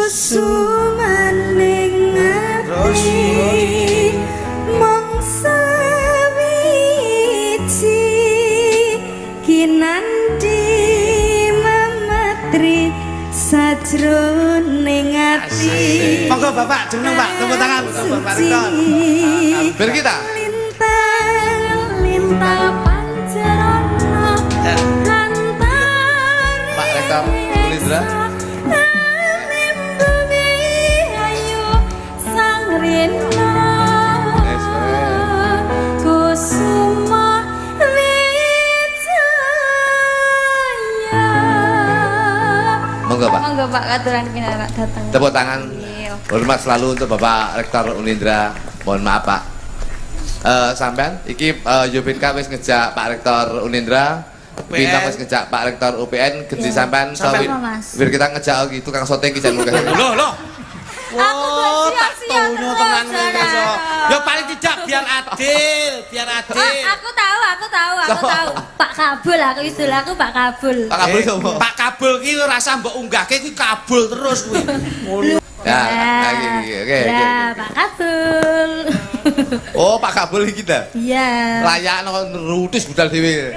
kusumaning ati mangsa wiji kinanti memetri sajroning ati. Monggo Bapak jeneng Pak, tepuk tangan untuk Bapak Rektor. Biar kita lintang pancerana antari Pak Rektor Ulindra. ayu sang rina kusuma wijaya. Monggo Pak. Monggo Pak katuran pinarak datang. Tepuk tangan hormat selalu untuk Bapak Rektor Ulindra. Mohon maaf Pak. Sampean iki Yubinka wis ngejak Pak Rektor Ulindra. Bintang wis ngejak Pak Rektor UPN genti sampean biar kita ngejak iki tukang sote iki jan munggah. Loh. Aku tak sia-sia tunggu terus, tenan Saudara. iso. Ya paling tidak biar adil. Aku tahu. Pak Kabul aku istilahku Pak Kabul. Pak Kabul sapa? Pak Kabul ki rasa mbok unggahke ki kabul terus kuwi. Ngono. Ya, oke. Ya, Pak Kabul. Oh, Pak Kabul iki ta? Iya. Layakno rutis budal dhewe.